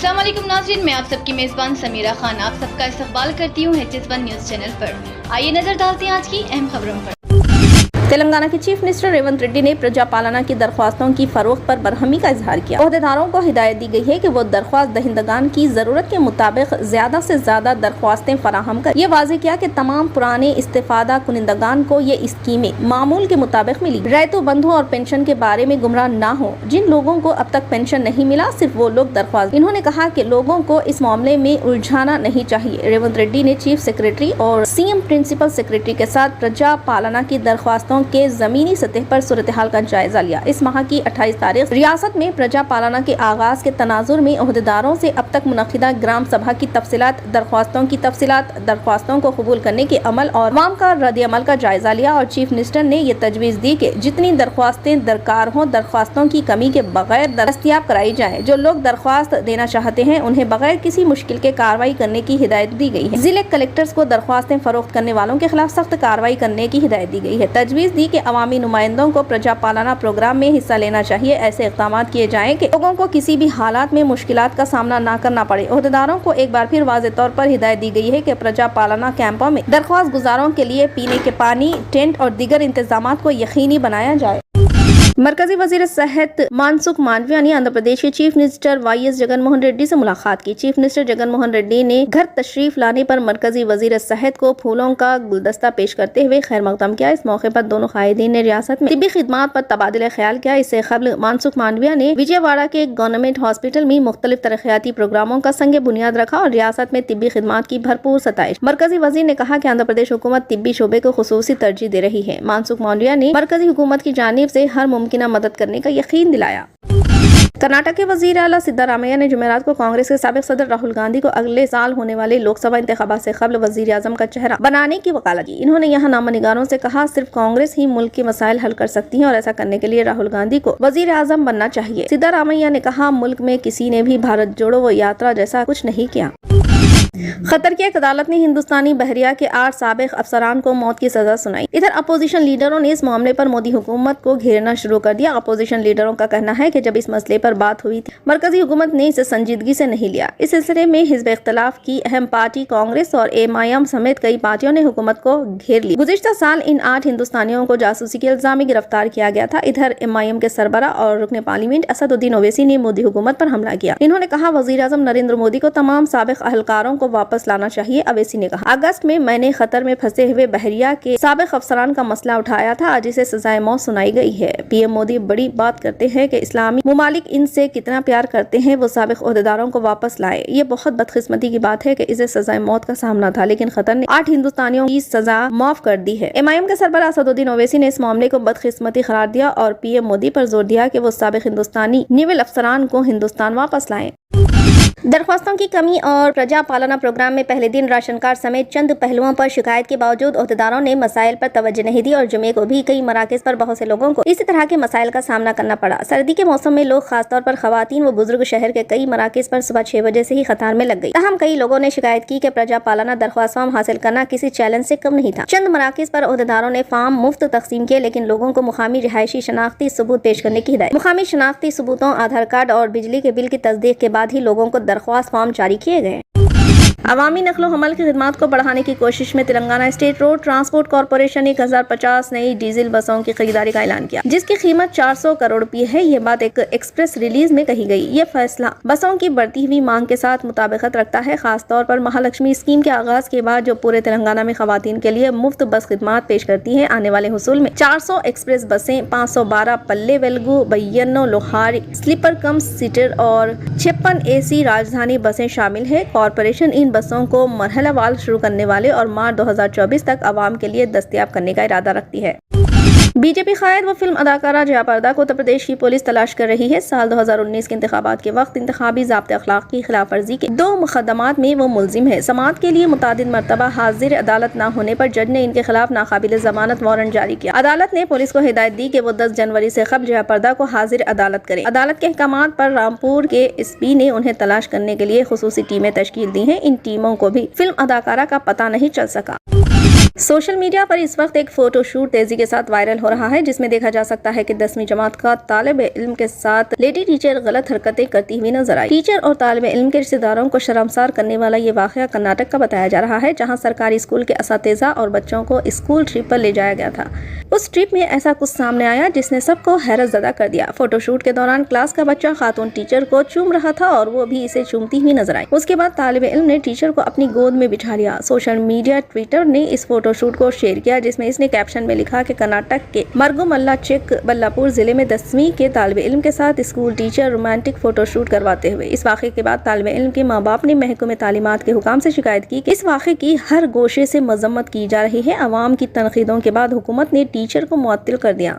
अस्सलाम वालेकुम नाज़रीन, मैं आप सबकी मेज़बान समीरा खान आप सबका इस्तकबाल करती हूँ HS1 न्यूज़ चैनल पर। आइए नजर डालते हैं आज की अहम खबरों पर। तेलंगाना के चीफ मिनिस्टर रेवंत रेड्डी ने प्रजा पालना की दरख्वास्तों की फरोख्त पर बरहमी का इजहार किया। अहदेदारों को हिदायत दी गई है कि वो दरख्वास्त दहिंदगान की जरूरत के मुताबिक ज्यादा से ज्यादा दरख्वास्तें फराहम कर। ये वाज़ेह किया कि तमाम पुराने इस्तेफादा कुनिंदगान को ये स्कीमें मामूल के मुताबिक मिली। रैयतु बंधु और पेंशन के बारे में गुमराह न हो। जिन लोगों को अब तक पेंशन नहीं मिला सिर्फ वो लोग दरख्वास्त। इन्होंने कहा कि लोगों को इस मामले में उलझाना नहीं चाहिए। रेवंत रेड्डी ने चीफ सेक्रेटरी और सीएम प्रिंसिपल सेक्रेटरी के साथ प्रजा पालना की दरख्वास्तों के जमीनी सतह पर सूरत हाल का जायजा लिया। इस माह की 28 तारीख रियासत में प्रजा पालना के आगाज के तनाजुर में अहदेदारों से अब तक मुनक्किदा ग्राम सभा की तफसीलात, दरख्वास्तों को कबूल करने के अमल और अवाम का रद्द अमल का जायजा लिया और चीफ मिनिस्टर ने ये तजवीज़ दी कि जितनी दरख्वास्तें दरकार हों दरख्वास्तों की कमी के बगैर दस्तयाब कराई जाए। जो लोग दरख्वास्त देना चाहते हैं उन्हें बगैर किसी मुश्किल के कार्रवाई करने की हिदायत दी गई है। जिले कलेक्टर्स को दरख्वास्तें फरोख्त करने वालों के खिलाफ सख्त कार्रवाई करने की हिदायत दी गई है। तजवीज़ दी कि अवामी नुमाइंदों को प्रजा पालना प्रोग्राम में हिस्सा लेना चाहिए। ऐसे इक़दाम किए जाएं कि लोगों को किसी भी हालात में मुश्किलात का सामना न करना पड़े। अहदेदारों को एक बार फिर वाज़ेह तौर पर हिदायत दी गई है कि प्रजा पालना कैंपों में दरख्वास्त गुजारों के लिए पीने के पानी, टेंट और दीगर इंतजाम को यकीनी बनाया जाए। मरकजी वजीर सेहत मनसुख मांडविया ने आंध्र प्रदेश के chief minister YS Jagan Mohan Reddy से मुलाकात की। चीफ मिनिस्टर जगन मोहन रेड्डी ने घर तशरीफ लाने पर मरकजी वजीर सेहत को फूलों का गुलदस्ता पेश करते हुए खैर मकदम किया। इस मौके पर दोनों कायदीन ने रियासत में तिब्बी खिदमात पर तबादला ख्याल किया। इससे कबल मनसुख मांडविया ने विजयवाड़ा के गवर्नमेंट हॉस्पिटल में मुख्तलिफ तरक्याती प्रोग्रामों का संग बुनियाद रखा और रियासत में तिब्बी खिदमात की भरपूर सताइश। मरकजी वजीर ने कहा कि आंध्र प्रदेश हुकूमत तिब्बी शोबे को खुसूसी तरजीह दे रही है। मनसुख मांडविया ने मरकजी हुकूमत की जानिब से हर मुमकिन मदद करने का यकीन दिलाया। कर्नाटक के वजीर आला सिद्धारामैया ने जुमेरात को कांग्रेस के साबिक सदर राहुल गांधी को अगले साल होने वाले लोकसभा इंतखाबात से कबल वजीर आजम का चेहरा बनाने की वकालत की। इन्होंने यहाँ नामनिगारों से कहा सिर्फ कांग्रेस ही मुल्क के मसाइल हल कर सकती है और ऐसा करने के लिए राहुल गांधी को वजीर आजम बनना चाहिए। सिद्धारामैया ने कहा मुल्क में किसी ने भी भारत जोड़ो यात्रा जैसा कुछ नहीं किया। कतर की एक अदालत ने हिंदुस्तानी बहरिया के 8 साबिक अफसरान को मौत की सजा सुनाई। इधर अपोजिशन लीडरों ने इस मामले पर मोदी हुकूमत को घेरना शुरू कर दिया। अपोजिशन लीडरों का कहना है कि जब इस मसले पर बात हुई थी मरकजी हुकूमत ने इसे संजीदगी से नहीं लिया। इस सिलसिले में हिज़्ब इख्तिलाफ की अहम पार्टी कांग्रेस और MIM समेत कई पार्टियों ने हुकूमत को घेर लिया। गुज़िश्ता साल इन 8 हिंदुस्तानियों को जासूसी के इल्जाम में गिरफ्तार किया गया था। इधर MIM के सरबरा और रुकन पार्लियामेंट असदुद्दीन ओवैसी ने मोदी हुकूमत पर हमला किया। इन्होंने कहा वज़ीर आज़म नरेंद्र मोदी को तमाम साबिक अहलकारों को वापस लाना चाहिए। अवैसी ने कहा अगस्त में मैंने खतर में फंसे हुए बहरिया के साबिक अफसरान का मसला उठाया था, आज इसे सजाए मौत सुनाई गई है। PM मोदी बड़ी बात करते हैं कि इस्लामी मुमालिक इनसे कितना प्यार करते हैं, वो साबिक ओहदेदारों को वापस लाए। ये बहुत बदकिस्मती की बात है कि इसे सजाए मौत का सामना था, लेकिन खतर ने 8 हिंदुस्तानियों की सजा माफ कर दी है। MIM के सरबराह असदुद्दीन ओवैसी ने इस मामले को बदकिस्मती करार दिया और PM मोदी पर जोर दिया कि वो साबिक हिंदुस्तानी निवल अफसरान को हिंदुस्तान वापस लाएं। दरख्वास्तों की कमी और प्रजा पालना प्रोग्राम में पहले दिन राशन कार्ड समेत चंद पहलुओं पर शिकायत के बावजूद अहदेदारों ने मसाइल पर तवज्जो नहीं दी और जुमे को भी कई मराकज़ पर बहुत से लोगों को इसी तरह के मसाइल का सामना करना पड़ा। सर्दी के मौसम में लोग खासतौर पर खवातीन व बुजुर्ग शहर के कई मराकज़ पर सुबह 6 बजे से ही कतार में लग गई। तहम कई लोगों ने शिकायत की कि प्रजा पालना दरख्वास्त फॉर्म हासिल करना किसी चैलेंज से कम नहीं था। चंद मराकज़ पर अहदेदारों ने फॉर्म मुफ्त तकसीम किए, लेकिन लोगों को मुकामी रिहायशी शनाख्ती सबूत पेश करने की हिदायत। मुकामी शनाख्ती सबूतों, आधार कार्ड और बिजली के बिल की तस्दीक के बाद ही लोगों को दरख्वास्त फॉर्म जारी किए गए। अवामी नकलो हमल की खिदमात को बढ़ाने की कोशिश में Telangana state road transport corporation 1050 नई डीजल बसों की खरीदारी का ऐलान किया, जिसकी कीमत 400 करोड़ रुपए है। ये बात एक एक्सप्रेस रिलीज में कही गई। ये फैसला बसों की बढ़ती हुई मांग के साथ मुताबिकत रखता है, खासतौर पर महालक्ष्मी स्कीम के आगाज के बाद जो पूरे तेलंगाना में खवातीन के लिए मुफ्त बस खिदमात पेश करती है। आने वाले हुसूल में 400 एक्सप्रेस बसें, 512 पल्ले वेलगू, 92 लोहारी स्लीपर कम सीटर और 56 AC राजधानी बसें शामिल है। कॉर्पोरेशन इन बसों को मरहलावार शुरू करने वाले और मार्च 2024 तक आवाम के लिए दस्तयाब करने का इरादा रखती है। बीजेपी कायद व फिल्म अदाकारा जया पर्दा को उत्तर प्रदेश की पुलिस तलाश कर रही है। साल 2019 के इंतखाबात के वक्त इंतखाबी ज़ाब्ते अखलाक की खिलाफ वर्जी के 2 मुकदमात में वो मुलजिम है। समाअत के लिए मुतादिद मरतबा हाजिर अदालत न होने पर जज ने इनके खिलाफ नाकाबिल जमानत वारंट जारी किया। अदालत ने पुलिस को हिदायत दी कि वो 10 जनवरी से कबल जया पर्दा को हाजिर अदालत करे। अदालत के अहकामात पर रामपुर के SP ने उन्हें तलाश करने के लिए खुसूसी टीमें तश्कील दी हैं। इन टीमों को भी फिल्म अदाकारा का पता नहीं चल सका। सोशल मीडिया पर इस वक्त एक फोटो शूट तेजी के साथ वायरल हो रहा है, जिसमें देखा जा सकता है कि 10वीं जमात का तालिब इल्म के साथ लेडी टीचर गलत हरकतें करती हुई नजर आई। टीचर और तालिब इल्म के रिश्तेदारों को शर्मसार करने वाला ये वाकया कर्नाटक का बताया जा रहा है, जहां सरकारी स्कूल के असातिज़ा और बच्चों को स्कूल ट्रिप पर ले जाया गया था। उस ट्रिप में ऐसा कुछ सामने आया जिसने सबको हैरत ज़दा कर दिया। फोटो शूट के दौरान क्लास का बच्चा खातून टीचर को चूम रहा था और वो भी इसे चूमती हुई नजर आई। उसके बाद तालिब इल्म ने टीचर को अपनी गोद में बिठा लिया। सोशल मीडिया ट्विटर ने इस फोटो शूट को शेयर किया, जिसमें इसने कैप्शन में लिखा कि कर्नाटक के मरगुमल्ला चिक बल्लापुर जिले में 10वीं के तालिब इल्म के साथ school teacher romantic photo shoot करवाते हुए। इस वाक़े के बाद तालिब इल्म के माँ बाप ने महकमे तालीमात के हुकाम से शिकायत की कि इस वाक़े की हर गोशे से मजम्मत की जा रही है। अवाम की तनकीदों के बाद हुकूमत ने टीचर को मुअत्तल कर दिया।